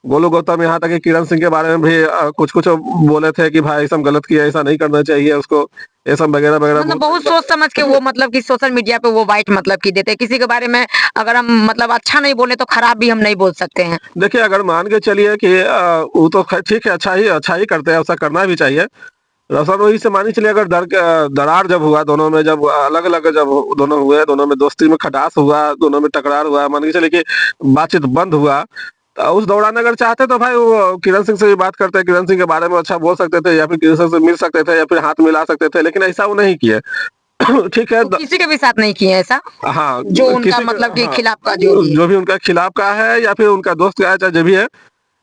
गोलू गौतम, यहाँ तक कि किरण सिंह के बारे में भी कुछ-कुछ बोले थे कि भाई ऐसा गलत किया, ऐसा नहीं करना चाहिए उसको, ये सब वगैरह-वगैरह मतलब बहुत बहुत सोच समझ के वो मतलब कि सोशल मीडिया पे वो वाइट मतलब की देते हैं। किसी के बारे में अगर हम मतलब अच्छा नहीं बोले तो खराब भी हम नहीं बोल सकते हैं। देखिए, अगर मान के चलिए कि वो तो ख़ैर ठीक है, अच्छा ही करते हैं, ऐसा करना भी चाहिए। रफा-रोही से मानिए चलिए, अगर दरार जब हुआ दोनों में, जब अलग-अलग जब दोनों हुए, दोनों में दोस्ती में खटास हुआ, दोनों में तकरार हुआ, मान के चलिए कि बातचीत बंद हुआ, उस दौरान अगर चाहते तो भाई वो किरण सिंह से भी बात करते, किरण सिंह के बारे में अच्छा बोल सकते थे, या फिर किरण सिंह से मिल सकते थे, या फिर हाथ मिला सकते थे, लेकिन ऐसा वो नहीं किए। ठीक है वो किसी के भी साथ नहीं किए ऐसा, हाँ, जो उनका किसी का मतलब कि हाँ, खिलाफ का जो भी है। जो भी उनका खिलाफ का है या फिर उनका दोस्त का है, चाहे जो भी है,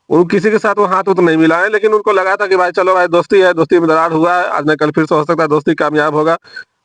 वो किसी के साथ वो हाथ-वूथ नहीं मिलाए, लेकिन उनको लगा था कि भाई चलो भाई दोस्ती है, दोस्ती में दरार हुआ है, आज न कल फिर से हो सकता है दोस्ती कामयाब होगा।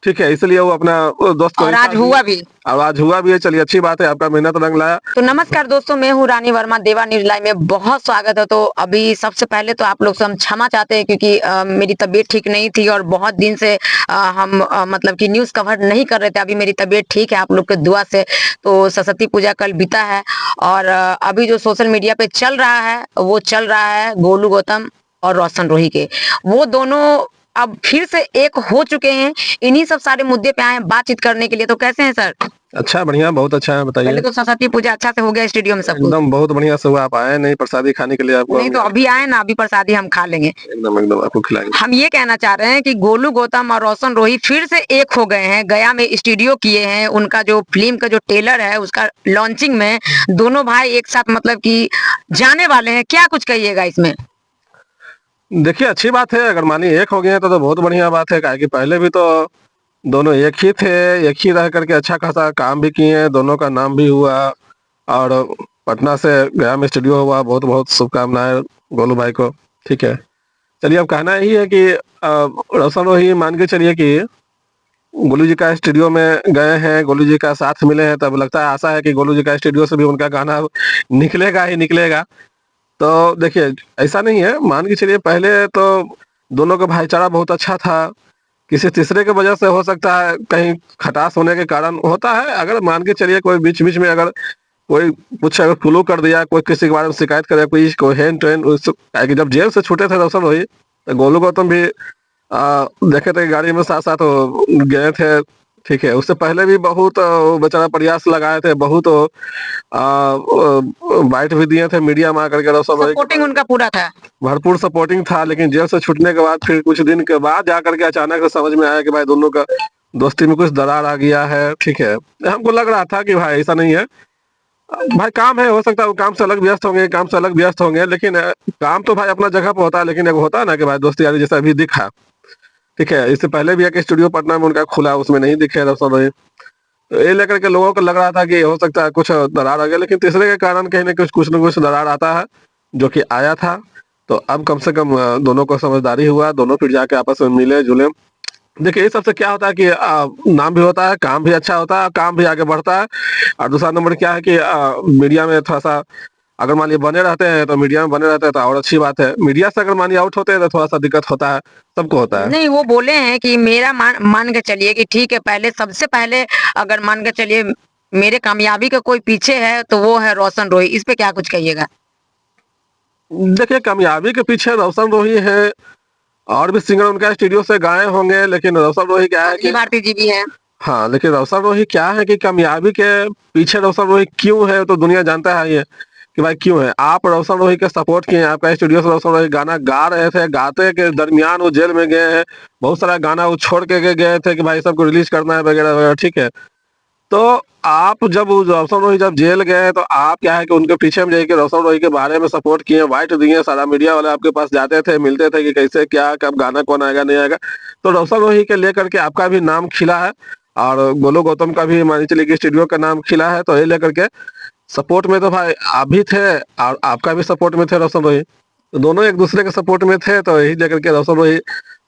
ठीक है, इसलिए वो अपना दोस्त को और ही आज साथ दिए, हुआ भी। और आज हुआ भी है, चलिए अच्छी बात है, आपका मेहनत रंग लाया। तो नमस्कार दोस्तों, मैं हूँ रानी वर्मा, देवा न्यूज़ लाइव में बहुत स्वागत है। तो अभी सबसे पहले तो आप लोग से हम क्षमा चाहते हैं क्योंकि मेरी तबीयत ठीक नहीं थी और बहुत दिन से हम मतलब कि न्यूज़ कवर नहीं कर रहे थे। अभी मेरी तबीयत ठीक है आप लोग के दुआ से। तो सरस्वती पूजा कल बीता है और अभी जो सोशल मीडिया पे चल रहा है, वो चल रहा है गोलू गौतम और रोशन रोही के। वो दोनों अब फिर से एक हो चुके हैं। इन्हीं सब सारे मुद्दे पे आए हैं बातचीत करने के लिए। तो कैसे हैं सर? अच्छा, बढ़िया, बहुत अच्छा है, बताइए। पहले तो सरस्वती पूजा अच्छा से हो गया स्टेडियम में सब कुछ। एकदम बहुत बढ़िया से हुआ, आप आए नहीं प्रसादी खाने के लिए, आपको नहीं हम तो अभी आए ना, अभी प्रसादी हम खा लेंगे। एकदम आपको खिलाएँगे। हम ये कहना चाह रहे हैं कि गोलू गौतम और रोशन रोही फिर से एक हो गए हैं। गया में स्टूडियो किए हैं। उनका जो फ़िल्म का जो ट्रेलर है उसका लॉन्चिंग में दोनों भाई एक साथ मतलब कि जाने वाले हैं। क्या कुछ कहिएगा इसमें? देखिए, अच्छी बात है, अगर मानिए एक हो गए हैं तो बहुत बढ़िया बात है, काहे कि पहले भी तो दोनों एक ही थे, एक ही रह करके अच्छा खासा काम भी किए हैं, दोनों का नाम भी हुआ, और पटना से गया में स्टूडियो हुआ, बहुत-बहुत शुभकामनाएँ गोलू भाई को, ठीक है। चलिए, अब कहना यही है कि रोशन रोही मान के चलिए कि गोलू जी का स्टूडियो में गए हैं, गोलू जी का साथ मिले हैं, तब लगता है, आशा है कि गोलू जी का स्टूडियो से भी उनका गाना निकलेगा ही निकलेगा। तो देखिए, ऐसा नहीं है, मान के चलिए पहले तो दोनों का भाईचारा बहुत अच्छा था, किसी तीसरे की वजह से हो सकता है, कहीं खटास होने के कारण होता है, अगर मान के चलिए कोई बीच-बीच में अगर कोई कुछ अगर फ्लो कर दिया, कोई किसी के बारे में शिकायत करे, कोई हेन-टेन उस काहे कि जब जेल से छूटे थे रोशन रोही, तो गोलू गौतम भी देखे थे गाड़ी में साथ-साथ गए थे, ठीक है। उससे पहले भी बहुत वो बेचारा प्रयास लगाए थे, बहुत बाइट भी दिए थे मीडिया में आकर के रोशन रोही के सपोर्टिंग बारे में। उनका पूरा था। भरपूर सपोर्टिंग था, लेकिन जेल से छूटने के बाद फिर कुछ दिन के बाद जाकर के अचानक से समझ में आया कि भाई दोनों का दोस्ती में कुछ दरार आ गया है, ठीक है। हमको लग रहा था कि भाई ऐसा नहीं है। भाई काम है, हो सकता है वो काम से अलग व्यस्त होंगे, लेकिन काम तो भाई अपना जगह पे होता है, लेकिन एक होता है ना कि भाई दोस्ती यारी जैसा अभी दिखा, ठीक है। इससे पहले भी एक स्टूडियो पटना में उनका खुला, उसमें नहीं दिखे रोशन रोही। तो ये लेकर के लोगों को लग रहा था कि हो सकता है कुछ दरार आ गया, लेकिन तीसरे के कारण कहीं न कुछ न कुछ दरार आता है, जो कि आया था। तो अब कम से कम दोनों को समझदारी हुआ, दोनों फिर जाके आपस में मिले-जुले। देखिए, इस सबसे क्या होता है कि नाम भी होता है, काम भी अच्छा होता है, काम भी आगे बढ़ता है, और दूसरा नंबर क्या है कि मीडिया में थोड़ा-सा अगर मान लीजिए बने रहते हैं, तो मीडिया में बने रहते हैं तो और अच्छी बात है। मीडिया से अगर मानिए आउट होते हैं तो थोड़ा-सा दिक्कत होता है, सबको होता है। नहीं, वो बोले हैं कि मेरा मान मान के चलिए कि ठीक है, पहले सबसे पहले अगर मान के चलिए मेरे कामयाबी के कोई पीछे है तो वो है रोशन रोही। इस पे क्या कुछ कहिएगा? देखिए, कामयाबी के पीछे रोशन रोही है, और भी सिंगर उनका स्टूडियो से गाए होंगे, लेकिन रोशन रोही क्या है अंजलि कि भारती जी भी हैं। हाँ, लेकिन रोशन रोही क्या है कि कामयाबी के पीछे रोशन रोही क्यों है, तो दुनिया जानता है ये, कि भाई क्यों है। आप रोशन रोही के सपोर्ट किए हैं, आपका स्टूडियो से रोशन रोही गाना गा रहे थे, गाते के दरमियान वो जेल में गए हैं, बहुत सारा गाना वो छोड़ के गए थे कि भाई सबको रिलीज़ करना है वगैरह-वगैरह, ठीक है। तो आप जब वो रोशन रोही जब जेल गए, तो आप क्या है कि उनके पीछे में जाके रोशन रोही के बारे में सपोर्ट किए, बाइट दिए, सारा मीडिया वाले आपके पास जाते थे, मिलते थे कि कैसे क्या, कब गाना कौन आएगा, नहीं आएगा। तो रोशन रोही के लेकर के आपका भी नाम खिला है, और गोलू गौतम का भी मान के चलिए कि स्टूडियो का नाम खिला है, तो ये लेकर के सपोर्ट में तो भाई आप भी थे, और आपका भी सपोर्ट में थे रोशन रोही। तो दोनों एक-दूसरे के सपोर्ट में थे, तो यही लेकर के रोशन रोही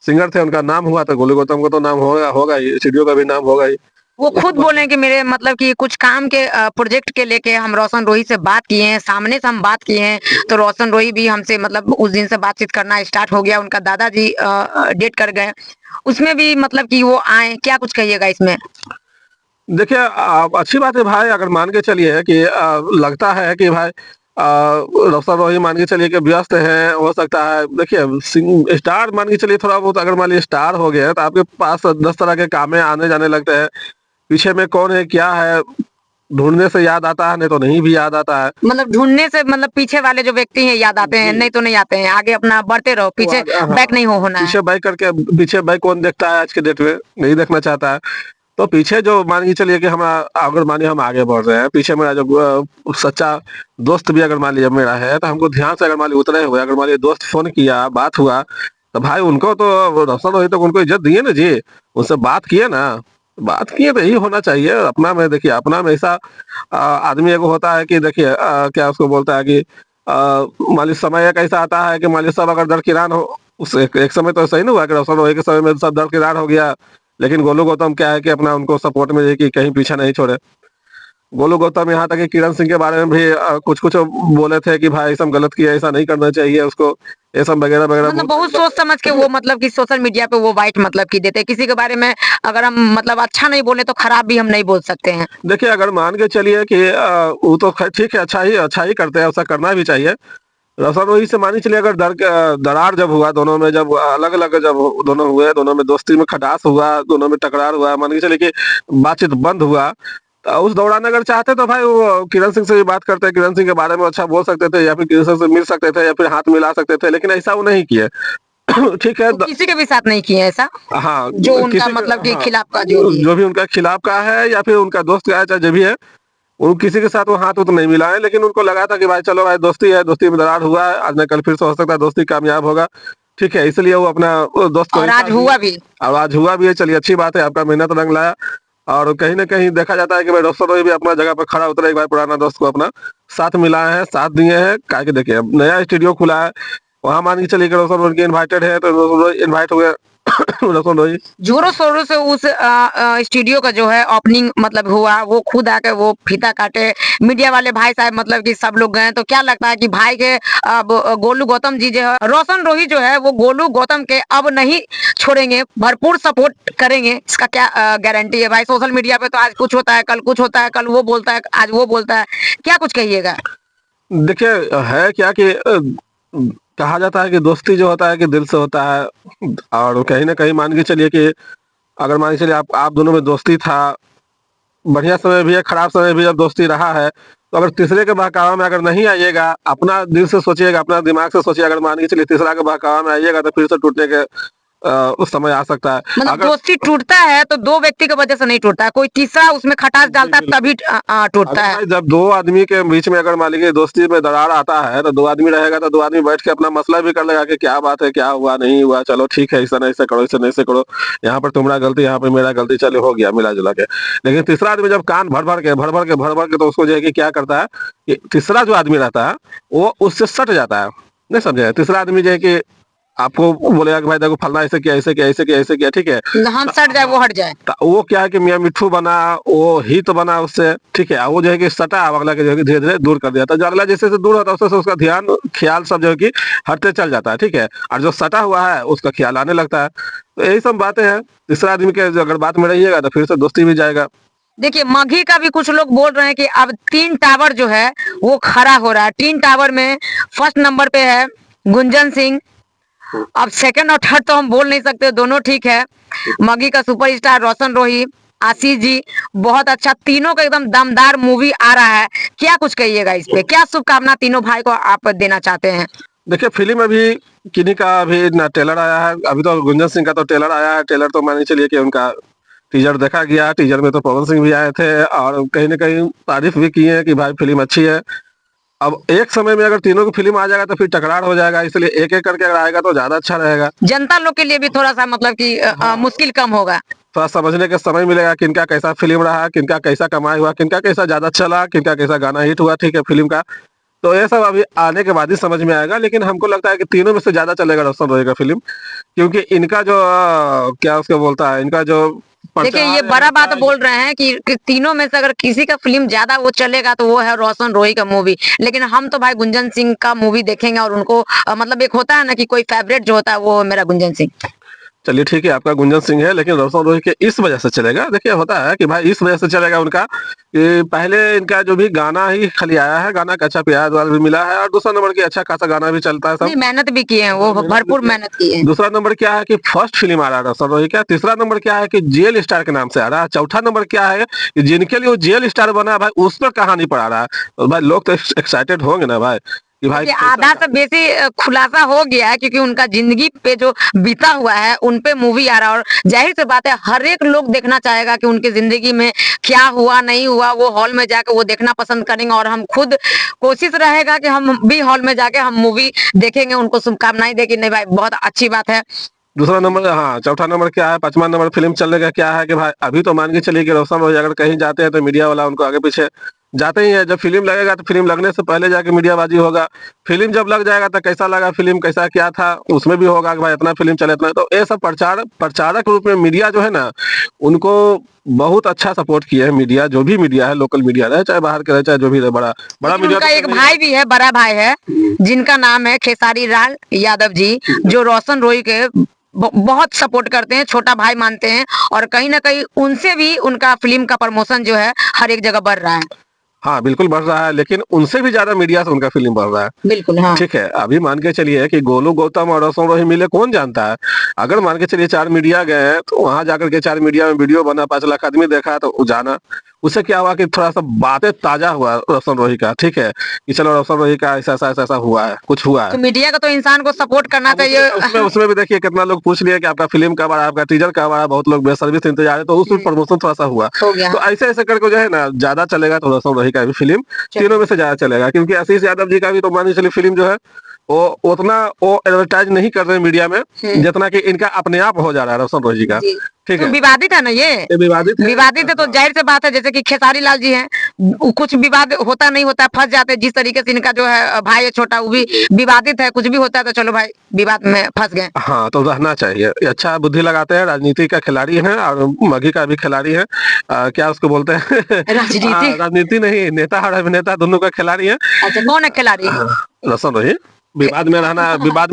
सिंगर थे, उनका नाम हुआ, तो गोलू गौतम का तो नाम होगा होगा ही, स्टूडियो का भी नाम होगा ही। वो खुद बोले हैं कि मेरे मतलब कि कुछ काम के प्रोजेक्ट के लेके हम रोशन रोही से बात किए हैं, सामने से हम बात किए हैं, तो रोशन रोही भी हमसे मतलब उस दिन से बातचीत करना स्टार्ट हो गया। उनका दादाजी डेट कर गए, उसमें भी मतलब कि वो आए। क्या कुछ कहिएगा इसमें? देखिए, अच्छी बात है भाई, अगर मान के चलिए कि लगता है कि भाई रोशन रोही मान के चलिए कि व्यस्त हैं, हो सकता है देखिए स्टार मान के चलिए थोड़ा बहुत अगर मान लीजिए स्टार हो गया है तो आपके पास 10 तरह के कामें आने जाने लगते हैं। पीछे में कौन है, क्या है, ढूँढने से याद आता है, नहीं तो नहीं भी याद आता है। मतलब ढूंढने से मतलब पीछे वाले जो व्यक्ति हैं याद आते हैं, जी। नहीं तो नहीं आते हैं। आगे अपना बढ़ते रहो, वो पीछे हाँ, बैक नहीं होना है। पीछे बैक करके पीछे बैक कौन देखता है आज के डेट में? नहीं देखना चाहता है। तो पीछे जो मान के चलिए कि हमारा अगर मानिए हम आगे बढ़ रहे हैं, पीछे मेरा जो सच्चा दोस्त भी अगर मान लीजिए मेरा है, तो हमको ध्यान से अगर मान लीजिए उतरे हुए, अगर मान लीजिए दोस्त फ़ोन किया, बात हुआ, तो भाई उनको तो रोशन रोही तक उनको इज़्ज़त दिए ना जी, उनसे बात किए ना। बात किए तो यही होना चाहिए। अपना में देखिए, अपना में ऐसा आदमी एगो होता है कि देखिए क्या उसको बोलता है कि मान लीजिए समय एक ऐसा आता है कि मान लीजिए सब अगर दरकिनार हो, उस एक समय तो ऐसा ही ना हुआ कि रोशन रोही के समय में सब दरकिनार हो गया। लेकिन गोलू गौतम क्या है कि अपना उनको सपोर्ट में है कि कहीं पीछा नहीं छोड़े। गोलू गौतम यहाँ तक कि किरण सिंह के बारे में भी कुछ-कुछ बोले थे कि भाई ये सब गलत किया, ऐसा नहीं करना चाहिए उसको, ये सब वगैरह-वगैरह मतलब बहुत बहुत सोच समझ के वो मतलब कि सोशल मीडिया पे वो वाइट मतलब की देते हैं। किसी के बारे में अगर हम मतलब अच्छा नहीं बोले तो खराब भी हम नहीं बोल सकते हैं। देखिए अगर मान के चलिए कि वो तो ख़ैर ठीक है, अच्छा ही करते हैं, ऐसा करना भी चाहिए। रोशन रोही से मानिए चलिए अगर दरार जब हुआ दोनों में, जब अलग-अलग जब दोनों हुए, दोनों में दोस्ती में खटास हुआ, दोनों में तकरार हुआ, मान के चलिए कि बातचीत बंद हुआ, उस दौरान अगर चाहते तो भाई वो किरण सिंह से भी बात करते, किरण सिंह के बारे में अच्छा बोल सकते थे या फिर किरण सिंह से मिल सकते थे या फिर हाथ मिला सकते थे, लेकिन ऐसा वो नहीं किए। ठीक है वो किसी के भी साथ नहीं किए ऐसा, हाँ, जो उनका किसी का मतलब कि हाँ, खिलाफ का जो भी है। जो भी उनका खिलाफ का है या फिर उनका दोस्त का है, चाहे जो भी है, वो किसी के साथ वो हाथ-वूथ नहीं मिलाए, लेकिन उनको लगा था कि भाई चलो भाई दोस्ती है, दोस्ती में दरार हुआ है, आज न कल फिर से हो सकता है दोस्ती कामयाब होगा। ठीक है, इसलिए वो अपना दोस्त को और ही आज साथ दिए हुआ भी। और आज हुआ भी है, चलिए अच्छी बात है, आपका मेहनत रंग लाया। और कहीं न कहीं देखा जाता है कि भाई रोशन रोही भी अपना जगह पे खड़ा उतरे, एक बार पुराना दोस्त को अपना साथ मिलाए हैं, साथ दिए हैं। काहे कि देखिए अब नया स्टूडियो खुला है, वहाँ मान के चलिए कि रोशन रोही इनवाइटेड है, तो रोशन रोही इनवाइट हुए रोशन रोही। जोरों शोरों से उस स्टूडियो का जो है ओपनिंग मतलब हुआ, वो खुद आके वो फीता काटे, मीडिया वाले भाई साहब मतलब कि सब लोग गए। तो क्या लगता है कि भाई के गोलू गौतम जी जो है, रोशन रोही जो है वो गोलू गौतम के अब नहीं छोड़ेंगे, भरपूर सपोर्ट करेंगे, इसका क्या गारंटी है भाई? सोशल मीडिया पे तो आज कुछ होता है, कल कुछ होता है, कल वो बोलता है, आज वो बोलता है, क्या कुछ कहिएगा? देखिए है क्या कि कहा जाता है कि दोस्ती जो होता है कि दिल से होता है। और कहीं न कहीं मान के चलिए कि अगर मान के चलिए आप दोनों में दोस्ती था, बढ़िया समय भी है, खराब समय भी जब दोस्ती रहा है, तो अगर तीसरे के बहकावा में अगर नहीं आइएगा, अपना दिल से सोचिएगा, अपना दिमाग से सोचिए, अगर मान के चलिए तीसरा के बहकावा में आइएगा तो फिर से टूटने के उस समय आ सकता है। मतलब अगर दोस्ती टूटता है तो दो व्यक्ति की वजह से नहीं टूटता है, कोई तीसरा उसमें खटास जी, डालता है बिल्कुल। तभी टूटता अरे है। भाई जब 2 आदमी के बीच में अगर मान लीजिए दोस्ती में दरार आता है, तो 2 आदमी रहेगा तो 2 आदमी बैठ के अपना मसला भी कर लेगा कि क्या बात है, क्या हुआ, नहीं हुआ, चलो ठीक है, ऐसा नहीं ऐसे करो, ऐसा नहीं ऐसे करो। यहाँ पर तुम्हारा गलती, यहाँ पे मेरा गलती, चलो हो गया मिला-जुला के। लेकिन तीसरा आदमी जब कान भर-भर के तो उसको जो है कि क्या करता है, कि तीसरा जो आदमी रहता है, वो उससे सट जाता है। नहीं समझे? तीसरा आदमी जो है कि आपको बोलेगा कि भाई देखो फलना ऐसे किया, ऐसे किया, ऐसे किया, ऐसे किया, ठीक है? हम सट जाए वो हट जाए। वो क्या है कि मियाँ मिट्ठू बना, वो हित बना उससे, ठीक है? वो जो है कि सटा, अब अगला के जो है कि धीरे-धीरे दूर कर दिया। तो जो अगला जैसे-जैसे दूर होता है, वैसे-वैसे उसका ध्यान, ख़्याल सब जो है कि हटते चल जाता है, ठीक है? और जो सटा हुआ है, उसका ख़्याल आने लगता है। तो यही सब बातें हैं। तीसरा आदमी के जो अगर बात में रहिएगा, तो फिर से दोस्ती भी जाएगा। देखिए मगही का भी कुछ लोग बोल रहे हैं कि अब 3 टावर जो है वो खड़ा हो रहा है। 3 टावर में फर्स्ट नंबर पे है गुंजन सिंह। अब सेकंड और थर्ड तो हम बोल नहीं सकते, दोनों ठीक है। मगही का सुपरस्टार रोशन रोही, आशीष जी, बहुत अच्छा, तीनों का एकदम दमदार मूवी आ रहा है। क्या कुछ कहिएगा इस पे? क्या शुभकामना तीनों भाई को आप देना चाहते हैं? देखिए फ़िल्म अभी किन्हीं का अभी ना ट्रेलर आया है, अभी तो गुंजन सिंह का तो ट्रेलर आया है। ट्रेलर तो मान के चलिए कि उनका टीज़र देखा गया, टीज़र में तो पवन सिंह भी आए थे और कहीं न कहीं तारीफ़ भी की है कि भाई फ़िल्म अच्छी है। अब एक समय में अगर तीनों की फ़िल्म आ जाएगा तो फिर टकरार हो जाएगा, इसलिए एक-एक करके अगर आएगा तो ज़्यादा अच्छा रहेगा। जनता लोग के लिए भी थोड़ा-सा मतलब कि मुश्किल कम होगा। थोड़ा समझने का समय मिलेगा किनका कैसा फ़िल्म रहा, किनका कैसा कमाई हुआ, किनका कैसा ज़्यादा चला, किनका कैसा गाना हिट हुआ, ठीक है, फ़िल्म का। तो ये सब अभी आने के बाद ही समझ में आएगा, लेकिन हमको लगता है कि तीनों में से ज़्यादा चलेगा रोशन रोही का फ़िल्म, क्योंकि इनका जो क्या उसको बोलता है, इनका जो देखिए ये प्रचार बड़ा बात है बोल रहे हैं कि तीनों में से अगर किसी का फिल्म ज्यादा वो चलेगा तो वो है रोशन रोही का मूवी। लेकिन हम तो भाई गुंजन सिंह का मूवी देखेंगे और उनको मतलब एक होता है ना कि कोई फेवरेट जो होता है वो मेरा गुंजन सिंह। चलिए ठीक है, आपका गुंजन सिंह है, लेकिन रोशन रोही के इस वजह से चलेगा। देखिए होता है कि भाई इस वजह से चलेगा उनका कि पहले इनका जो भी गाना ही खाली आया है, गाना का अच्छा प्यार-व्यार भी मिला है और दूसरा नंबर की अच्छा खासा गाना भी चलता है सब। नहीं, मेहनत भी किए हैं, वो हाँ, मेहनत भी भरपूर किया। मेहनत की है। दूसरा नंबर क्या है कि फर्स्ट फ़िल्म आ रहा है रोशन रोही का, तीसरा नंबर क्या है कि जेल स्टार के नाम से आ रहा है, चौथा नंबर क्या है कि जिनके लिए वो जेल स्टार बना है भाई उस पर कहानी पढ़ा रहा है। तो भाई लोग तो एक्साइटेड होंगे ना भाई कि भाई देखिए, कैसा आधा से बेसी खुलासा हो गया है क्योंकि उनका जिंदगी पे जो बीता हुआ है उन पे मूवी आ रहा है और जाहिर सी बात है हर एक लोग देखना चाहेगा कि उनकी जिंदगी में क्या हुआ नहीं हुआ, वो हॉल में जाकर वो देखना पसंद करेंगे और हम खुद कोशिश रहेगा कि हम भी हॉल में जाके हम मूवी देखेंगे, उनको शुभकामनाएं दें कि नहीं भाई बहुत अच्छी बात है। दूसरा नंबर, हाँ, चौथा नंबर क्या है, पाँचवाँ नंबर फ़िल्म चलने का क्या है कि भाई अभी तो मान के चलिए कि रोशन रोही अगर कहीं जाते हैं तो मीडिया वाला उनको आगे-पीछे जाते ही हैं। जब फ़िल्म लगेगा तो फ़िल्म लगने से पहले जाके मीडियाबाज़ी होगा। फ़िल्म जब लग जाएगा तो कैसा लगा फ़िल्म, कैसा क्या था, उसमें भी होगा कि भाई इतना फ़िल्म चले इतना। तो ये सब प्रचारक के रूप में मीडिया जो है ना, उनको बहुत अच्छा सपोर्ट किया है मीडिया, जो भी मीडिया है, लोकल मीडिया रहे, चाहे बाहर के रहे, चाहे जो भी रहे, बड़ा बड़ा लेकिन मीडिया उनका तो एक नहीं भाई भी है, बड़ा भाई है, जिनका नाम है खेसारी लाल यादव जी, जो रोशन रोही के बहुत सपोर्ट करते हैं, छोटा भाई मानते हैं और कहीं ना कहीं उनसे भी उनका फिल्म का प्रमोशन जो है हर एक जगह बढ़ रहा है। हाँ, बिल्कुल बढ़ रहा है, लेकिन उनसे भी ज़्यादा मीडिया से उनका फ़िल्म बढ़ रहा है। बिल्कुल, हाँ। ठीक है, अभी मान के चलिए कि गोलू गौतम और रोशन रोही मिले कौन जानता है? अगर मान के चलिए 4 मीडिया गए हैं, तो वहाँ जाकर के 4 मीडिया में वीडियो बना, 5 लाख आदमी देखा तो वो जाना। उससे क्या हुआ कि थोड़ा-सा बातें ताज़ा हुआ रोशन रोही का, ठीक है? कि चलो रोशन रोही का ऐसा-ऐसा हुआ है, कुछ हुआ तो है। मीडिया को तो इंसान को सपोर्ट करना अब चाहिए। उसमें उसमें उसमें भी देखिए कितना लोग पूछ लिए कि आपका फ़िल्म कब आ रहा है, आपका टीज़र कब आ रहा है, बहुत लोग बेसब्री से इंतज़ार है, तो उसमें प्रमोशन थोड़ा-सा हुआ। हो गया, तो हाँ। ऐसे-ऐसे करके जो है ना, ज़्यादा चलेगा तो रोशन रोही का भी फ़िल्म चलिए। तीनों में से ज़्यादा चलेगा क्योंकि आशीष यादव जी का भी तो मान के चलिए फ़िल्म जो है, वो उतना वो एडवर्टाइज़ नहीं कर रहे हैं मीडिया में, जितना कि इनका अपने आप हो जा रहा है रोशन रोही जी का। जी। ठीक तो है? विवादित है ना ये? ये विवादित है। विवादित है तो हाँ। जाहिर सी बात है जैसे कि खेसारी लाल जी हैं, कुछ विवाद होता नहीं होता, फँस जाते हैं। जिस तरीके से इनका जो है भाई है छोटा वो भी विवादित है, कुछ भी होता है तो चलो भाई विवाद में फँस गए। हाँ, तो रहना चाहिए। ये अच्छा बुद्धि लगाते हैं, राजनीति का खिलाड़ी हैं और मघी का भी खिलाड़ी हैं। क्या उसको बोलते हैं? राजनीति? राजनीति नहीं, नेता और अभिनेता दोनों का खिलाड़ी हैं। अच्छा, कौन है खिलाड़ी? हाँ, रोशन रही विवाद में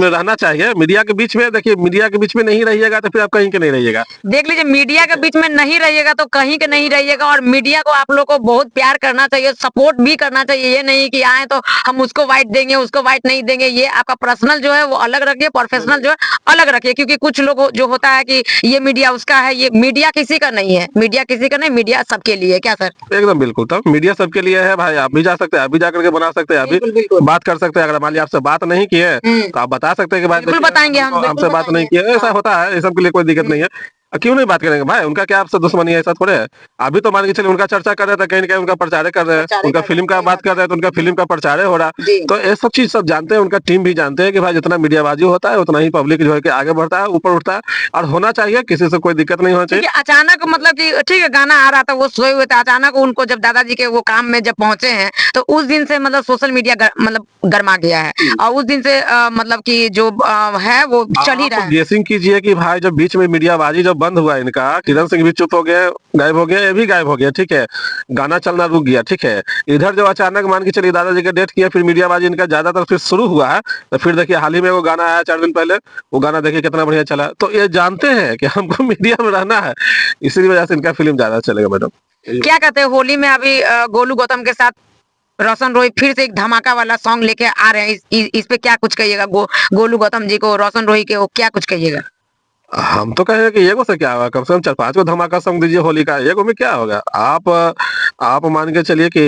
रहना चाहिए। मीडिया के बीच में देखिए, मीडिया के बीच में नहीं रहिएगा तो फिर आप कहीं के नहीं रहिएगा। देख लीजिए, मीडिया के बीच में नहीं रहिएगा तो कहीं के नहीं रहिएगा और मीडिया को आप लोग को बहुत प्यार करना चाहिए, सपोर्ट भी करना चाहिए। ये नहीं कि आए तो हम उसको वाइट देंगे, उसको वाइट नहीं देंगे। ये आपका पर्सनल जो है वो अलग रखिए, प्रोफेशनल जो है अलग रखिए, क्योंकि कुछ लोग जो होता है कि ये मीडिया उसका है, ये मीडिया किसी का नहीं है, मीडिया किसी का नहीं, मीडिया सबके लिए है। क्या सर? एकदम बिल्कुल, तब मीडिया सबके लिए है भाई, आप भी जा सकते हैं, आप भी जाकर के बना सकते हैं, आप बिल्कुल, भी बिल्कुल। बात कर सकते हैं। अगर मान लीजिए आपसे बात नहीं की है, तो आप बता सकते हैं कि भाई बिल्कुल देखिए बताएँगे हम, हमको बिल्कुल हमसे बात नहीं बताएँगे। की है, ऐसा हाँ। होता है, ये सब के लिए कोई दिक्कत नहीं है। क्यों नहीं बात करेंगे भाई, उनका क्या आपसे दुश्मनी है, ऐसा थोड़े है। अभी तो मान के चलिए उनका चर्चा कर रहे थे, कहीं न कहीं उनका प्रचार कर रहे हैं, प्रचार उनका कर रहे फ़िल्म हैं, का सही बात बात कर है। रहे हैं, तो उनका फ़िल्म का प्रचार हो रहा। जी। तो ये सब चीज़ सब जानते हैं, उनका टीम भी जानते हैं कि भाई जितना मीडियाबाज़ी होता है, उतना ही पब्लिक जो है कि आगे बढ़ता है, ऊपर उठता है और होना चाहिए, किसी से कोई दिक्कत नहीं होना चाहिए। देखिए, अचानक मतलब कि ठीक है गाना आ रहा था, वो सोए हुए थे, अचानक उनको जब दादाजी के वो काम में जब पहुँचे हैं, तो उस दिन से मतलब सोशल मीडिया मतलब गरमा गया है और उस दिन से मतलब कि जो है वो चल ही आप रहा है। गेसिंग कीजिए कि भाई जब बीच में मीडियाबाजी जब बंद हुआ इनका, किरण सिंह भी चुप हो गए, गायब हो गया, ये भी गायब हो गया, ठीक है? गाना चलना रुक गया, ठीक है? इधर जो अचानक मान के चलिए दादाजी का डेथ किया, फिर मीडियाबाजी इनका ज़्यादातर फिर शुरू हुआ है, तो फिर देखिए हाल ही में वो गाना आया 4 दिन पहले, वो गाना देखिए कितना बढ़िया चला। तो ये जानते हैं कि हमको मीडिया में रहना है, इसी वजह से इनका फ़िल्म ज़्यादा चलेगा मैडम। क्या कहते हैं होली में अभी गोलू गौतम के साथ रोशन रोही फिर से एक धमाका वाला सॉन्ग लेके आ रहे हैं, इस पे क्या कुछ कहिएगा? गोलू गौतम जी को, रोशन रोही के, वो क्या कुछ कहिएगा? हम तो कहेंगे कि एगो से क्या होगा, कम से कम 4-5 गो धमाका सॉन्ग दीजिए होली का, एगो में क्या होगा? आप मान के चलिए कि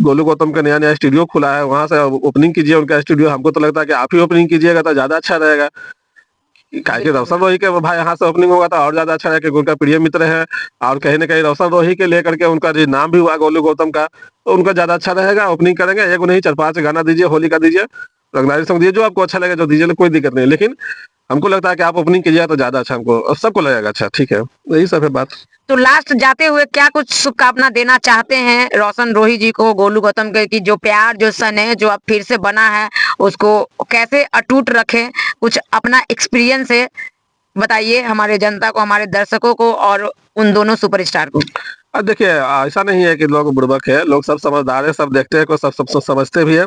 गोलू गौतम का नया-नया स्टूडियो खुला है, वहाँ से ओपनिंग कीजिए उनका स्टूडियो। हमको तो लगता है कि आप ही ओपनिंग कीजिएगा तो ज़्यादा अच्छा रहेगा। काहे कि रोशन रोही के भाई यहाँ से ओपनिंग होगा तो और ज़्यादा अच्छा रहेगा क्योंकि उनका प्रिय मित्र है और कहीं न कहीं रोशन रोही के लेकर के उनका जो नाम भी हुआ गोलू गौतम का, तो उनका ज़्यादा अच्छा रहेगा। ओपनिंग करेंगे, एगो नहीं 4-5 गाना दीजिए, होली का दीजिए, रंगदारी सॉन्ग दीजिए, जो आपको अच्छा लगे जो दीजिए, कोई दिक्कत नहीं है। लेकिन हमको लगता है कि आप ओपनिंग कीजिए तो ज़्यादा अच्छा हमको सबको लगेगा अच्छा, ठीक है। यही सब है बात। तो लास्ट जाते हुए क्या कुछ शुभकामना देना चाहते हैं रोशन रोही जी को, गोलू गौतम के, कि जो प्यार, जो स्नेह जो अब फिर से बना है, उसको कैसे अटूट रखें? कुछ अपना एक्सपीरियंस है बताइए हमारे जनता को, हमारे दर्शकों को और उन दोनों सुपरस्टार को। अब देखिए ऐसा नहीं है कि लोग बुड़बक है, लोग सब समझदार है, सब देखते हैं, को सब सब सब समझते भी है।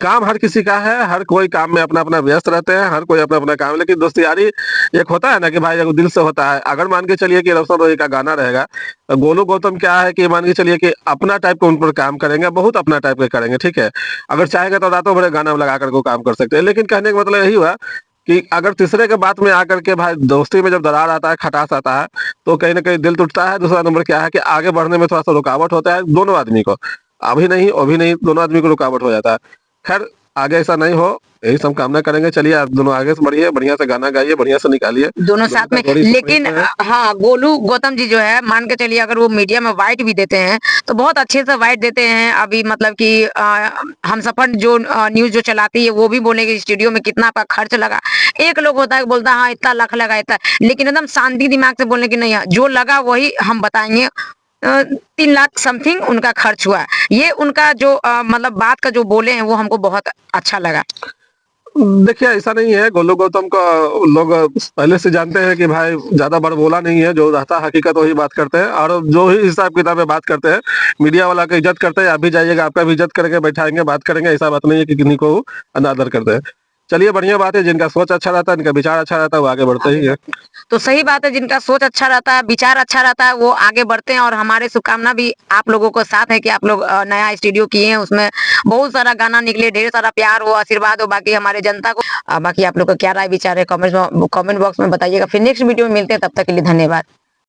काम हर किसी का है, हर कोई काम में अपना-अपना व्यस्त रहते हैं, हर कोई अपना-अपना काम है, लेकिन दोस्ती यारी एक होता है ना कि भाई अगर दिल से होता है। अगर मान के चलिए कि रोशन रोय का गाना रहेगा, गोलू गौतम क्या है कि मान के चलिए कि अपना टाइप का उन पर काम करेंगे, बहुत अपना टाइप का करेंगे, ठीक है? अगर चाहेंगे तो रातों भर गाना लगा कर के वो काम कर सकते हैं, लेकिन कहने का मतलब यही हुआ कि अगर तीसरे के बात में आकर के भाई दोस्ती में जब दरार आता है, खटास आता है, तो कहीं न कहीं दिल टूटता है। दूसरा नंबर क्या है कि आगे बढ़ने में थोड़ा-सा रुकावट होता है दोनों आदमी को। अभी नहीं, अभी नहीं, दोनों आदमी को रुकावट हो जाता है। खैर आगे ऐसा नहीं हो, यही सब कामना करेंगे। चलिए आप दोनों आगे से बढ़िए, बढ़िया से गाना गाइए, बढ़िया से निकालिए। दोनों दोनों साथ का में। जोड़ी लेकिन सुपरहिट है। हाँ, गोलू गौतम जी जो है मान के चलिए अगर वो मीडिया में वाइट भी देते हैं तो बहुत अच्छे से वाइट देते हैं। अभी मतलब कि हमसफर जो न्यूज़ जो चलाती है वो भी बोलेंगे स्टूडियो में कितना आपका खर्च लगा। एक लोग होता है कि बोलता है हाँ इतना लाख लगा इतना, लेकिन एकदम शांति दिमाग से बोलने की नहीं है, जो लगा वही हम बताएँगे। 3 लाख समथिंग उनका खर्च हुआ। ये उनका जो मतलब बात का जो बोले हैं वो हमको बहुत अच्छा लगा। देखिए ऐसा नहीं है, गोलू गौतम को लोग पहले से जानते हैं कि भाई ज़्यादा बड़बोला नहीं है, जो रहता है हकीकत वही बात करते हैं और जो ही हिसाब-किताब में बात करते हैं, मीडिया वाला की इज़्ज़त करते हैं। आप भी जाइएगा, आपका भी इज़्ज़त करके बैठाएँगे, बात करेंगे, ऐसा बात नहीं है कि किन्हीं को अनादर करते हैं। चलिए बढ़िया बात है, जिनका सोच अच्छा रहता है, इनका विचार अच्छा रहता है, वो आगे बढ़ते ही आगे हैं। बढ़ते हैं। तो सही बात है, जिनका सोच अच्छा रहता है, विचार अच्छा रहता है, वो आगे बढ़ते हैं और हमारे शुभकामना भी आप लोगों को साथ है कि आप लोग नया स्टूडियो किए हैं, उसमें बहुत सारा गाना निकले, ढेर सारा प्यार हो, आशीर्वाद हो बाकी हमारे जनता को। बाकी आप लोग का क्या राय विचार है कमेंट बॉक्स में बताइएगा। फिर नेक्स्ट वीडियो में मिलते हैं, तब तक के लिए धन्यवाद।